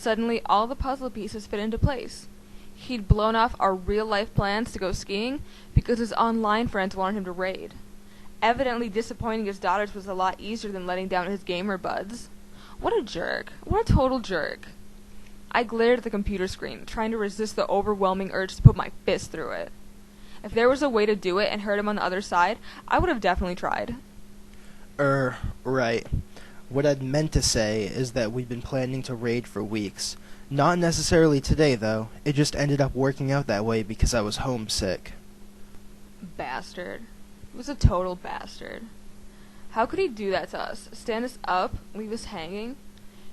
Suddenly, all the puzzle pieces fit into place. He'd blown off our real-life plans to go skiing because his online friends wanted him to raid. Evidently, disappointing his daughters was a lot easier than letting down his gamer buds. What a jerk. What a total jerk. I glared at the computer screen, trying to resist the overwhelming urge to put my fist through it. If there was a way to do it and hurt him on the other side, I would have definitely tried. Right. What I'd meant to say is that we'd been planning to raid for weeks. Not necessarily today, though. It just ended up working out that way because I was homesick. Bastard. He was a total bastard. How could he do that to us? Stand us up? Leave us hanging?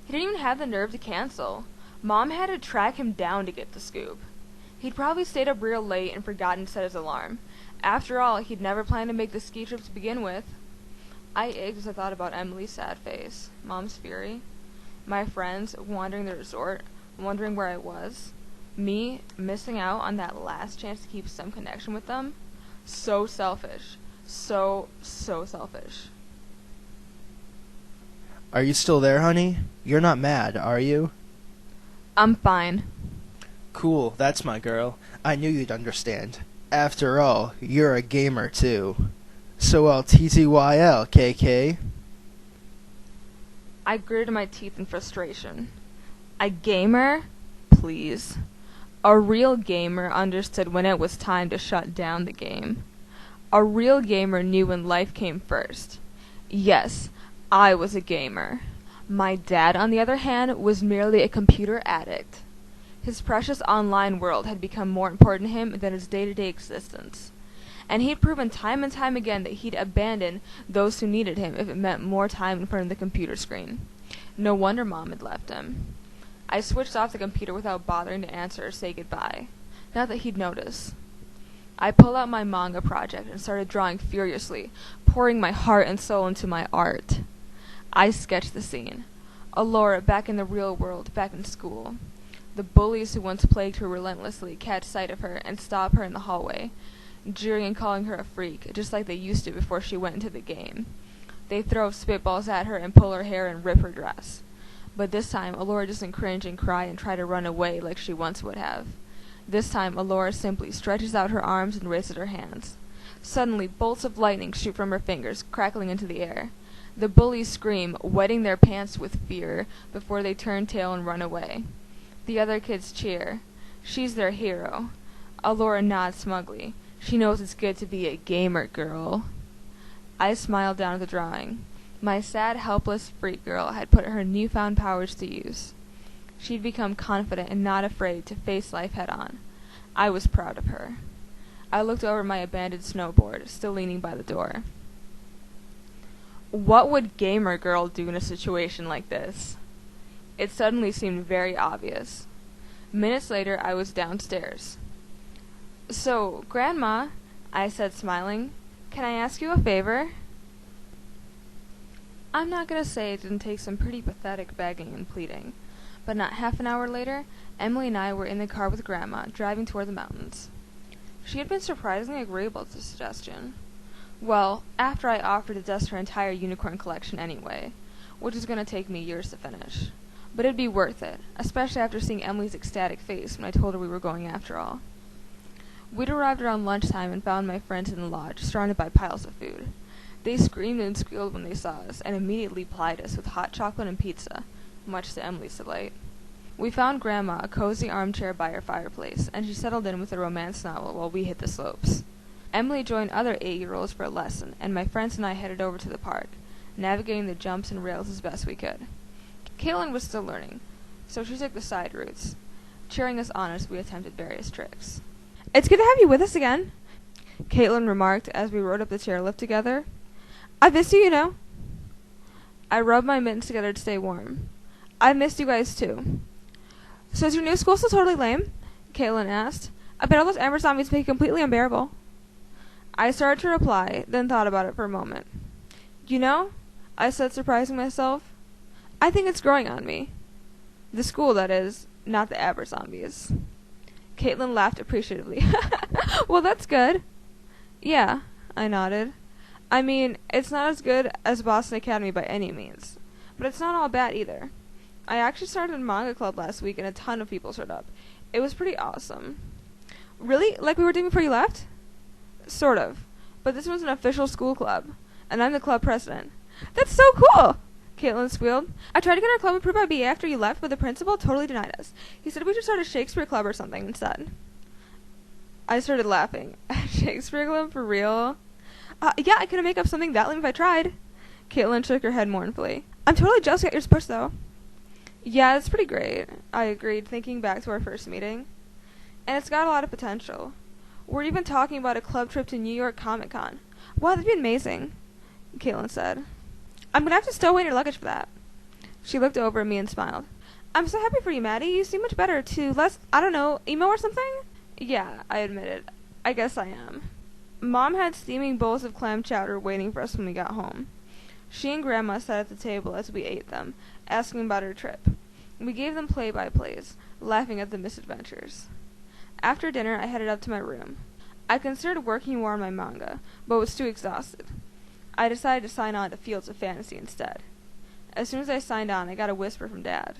He didn't even have the nerve to cancel. Mom had to track him down to get the scoop. He'd probably stayed up real late and forgotten to set his alarm. After all, he'd never planned to make the ski trip to begin with. I ached as I thought about Emily's sad face, Mom's fury, my friends wandering the resort, wondering where I was, me missing out on that last chance to keep some connection with them. So selfish. So selfish. Are you still there, honey? You're not mad, are you? I'm fine. Cool, that's my girl. I knew you'd understand. After all, you're a gamer, too. So TTYL, KK. I gritted my teeth in frustration. A gamer? Please. A real gamer understood when it was time to shut down the game. A real gamer knew when life came first. Yes, I was a gamer. My dad, on the other hand, was merely a computer addict. His precious online world had become more important to him than his day-to-day existence. And he'd proven time and time again that he'd abandon those who needed him if it meant more time in front of the computer screen. No wonder Mom had left him. I switched off the computer without bothering to answer or say goodbye. Not that he'd notice. I pulled out my manga project and started drawing furiously, pouring my heart and soul into my art. I sketched the scene. Alora back in the real world, back in school. The bullies who once plagued her relentlessly catch sight of her and stop her in the hallway, jeering and calling her a freak, just like they used to before she went into the game. They throw spitballs at her and pull her hair and rip her dress. But this time, Alora doesn't cringe and cry and try to run away like she once would have. This time, Alora simply stretches out her arms and raises her hands. Suddenly, bolts of lightning shoot from her fingers, crackling into the air. The bullies scream, wetting their pants with fear, before they turn tail and run away. The other kids cheer. She's their hero. Alora nods smugly. She knows it's good to be a gamer girl. I smiled down at the drawing. My sad, helpless freak girl had put her newfound powers to use. She'd become confident and not afraid to face life head-on. I was proud of her. I looked over my abandoned snowboard, still leaning by the door. What would gamer girl do in a situation like this? It suddenly seemed very obvious. Minutes later, I was downstairs. So, Grandma, I said, smiling, can I ask you a favor? I'm not going to say it didn't take some pretty pathetic begging and pleading, but not half an hour later, Emily and I were in the car with Grandma, driving toward the mountains. She had been surprisingly agreeable to the suggestion. Well, after I offered to dust her entire unicorn collection anyway, which is going to take me years to finish. But it'd be worth it, especially after seeing Emily's ecstatic face when I told her we were going after all. We'd arrived around lunchtime and found my friends in the lodge, surrounded by piles of food. They screamed and squealed when they saw us, and immediately plied us with hot chocolate and pizza, much to Emily's delight. We found Grandma a cozy armchair by her fireplace, and she settled in with a romance novel while we hit the slopes. Emily joined other 8-year-olds for a lesson, and my friends and I headed over to the park, navigating the jumps and rails as best we could. Caitlin was still learning, so she took the side routes, cheering us on as we attempted various tricks. "It's good to have you with us again," Caitlin remarked as we rode up the chairlift together. "I've missed you, you know." I rubbed my mittens together to stay warm. "I've missed you guys, too." "So is your new school still totally lame?" Caitlin asked. "I bet all those Amber zombies make it completely unbearable." I started to reply, then thought about it for a moment. "You know," I said, surprising myself, "I think it's growing on me. The school, that is, not the Amber zombies." Caitlin laughed appreciatively. "Well, that's good." "Yeah," I nodded. "I mean, it's not as good as Boston Academy by any means, but it's not all bad either. I actually started a manga club last week and a ton of people showed up. It was pretty awesome. Really? Like we were doing before you left? Sort of. But this was an official school club, and I'm the club president. That's so cool! Caitlin squealed. I tried to get our club approved by BA after you left, but the principal totally denied us. He said we should start a Shakespeare club or something instead. I started laughing. Shakespeare club for real? Yeah, I couldn't make up something that lame if I tried. Caitlin shook her head mournfully. I'm totally jealous at your push, though. Yeah, it's pretty great, I agreed, thinking back to our first meeting. And it's got a lot of potential. We're even talking about a club trip to New York Comic Con. Wow, that'd be amazing, Caitlin said. I'm gonna have to stow away your luggage for that. She looked over at me and smiled. I'm so happy for you, Maddie. You seem much better to less, I don't know, emo or something? Yeah, I admitted. I guess I am. Mom had steaming bowls of clam chowder waiting for us when we got home. She and Grandma sat at the table as we ate them, asking about her trip. We gave them play-by-plays, laughing at the misadventures. After dinner, I headed up to my room. I considered working more on my manga, but was too exhausted. I decided to sign on to Fields of Fantasy instead. As soon as I signed on, I got a whisper from Dad.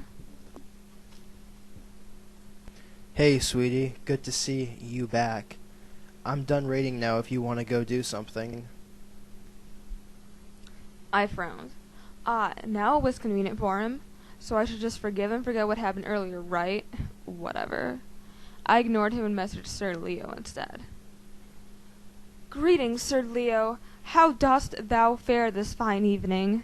Hey, sweetie. Good to see you back. I'm done raiding now if you want to go do something. I frowned. Now it was convenient for him, so I should just forgive and forget what happened earlier, right? Whatever. I ignored him and messaged Sir Leo instead. Greetings, Sir Leo. How dost thou fare this fine evening?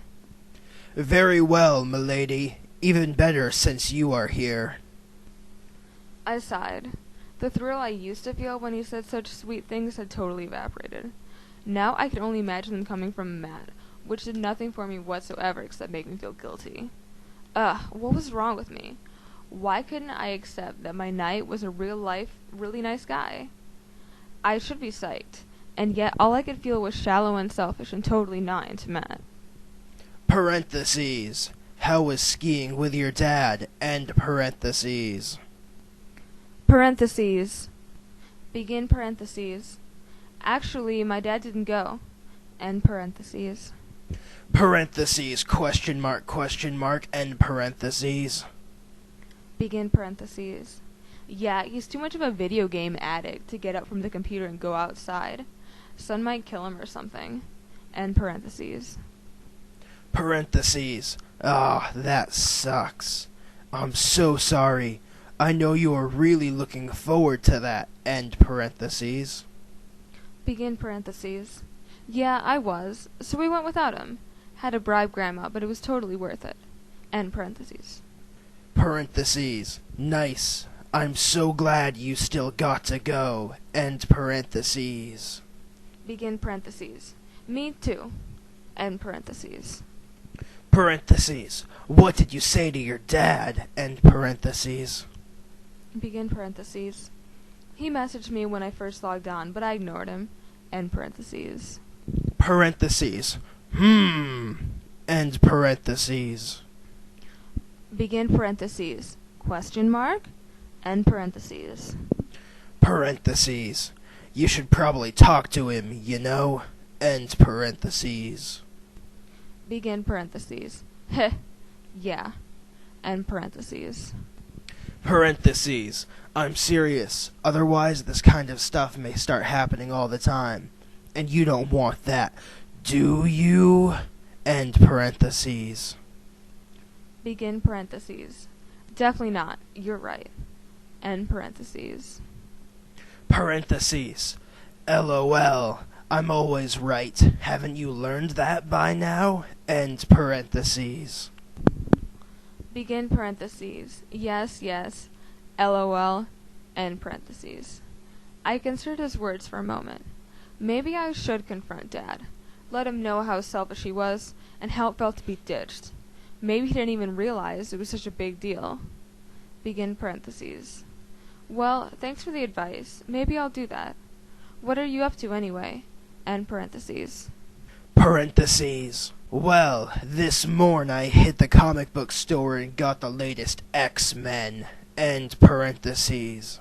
Very well, milady. Even better since you are here. I sighed. The thrill I used to feel when he said such sweet things had totally evaporated. Now I could only imagine them coming from Matt, which did nothing for me whatsoever except make me feel guilty. What was wrong with me? Why couldn't I accept that my knight was a real-life, really nice guy? I should be psyched, and yet all I could feel was shallow and selfish and totally not into Matt. Parentheses. How was skiing with your dad? End parentheses. Parentheses. Begin parentheses. Actually, my dad didn't go. End parentheses. Parentheses, question mark, end parentheses. Begin parentheses. Yeah, he's too much of a video game addict to get up from the computer and go outside. Sun might kill him or something. End parentheses. Parentheses. That sucks. I'm so sorry. I know you are really looking forward to that. End parentheses. Begin parentheses. Yeah, I was. So we went without him. Had to bribe Grandma, but it was totally worth it. End parentheses. Parentheses. Nice. I'm so glad you still got to go. End parentheses. Begin parentheses. Me too. End parentheses. Parentheses. What did you say to your dad? End parentheses. Begin parentheses. He messaged me when I first logged on, but I ignored him. End parentheses. Parentheses. End parentheses. Begin parentheses. Question mark? End parentheses. Parentheses. You should probably talk to him, you know? End parentheses. Begin parentheses. Heh. Yeah. End parentheses. Parentheses. I'm serious. Otherwise, this kind of stuff may start happening all the time. And you don't want that, do you? End parentheses. Begin parentheses. Definitely not. You're right. End parentheses. Parentheses. LOL. I'm always right. Haven't you learned that by now? End parentheses. Begin parentheses. Yes, yes. LOL. End parentheses. I considered his words for a moment. Maybe I should confront Dad. Let him know how selfish he was, and how it felt to be ditched. Maybe he didn't even realize it was such a big deal. Begin parentheses. Well, thanks for the advice. Maybe I'll do that. What are you up to anyway? End parentheses. Parentheses. Well, this morn I hit the comic book store and got the latest X-Men. End parentheses.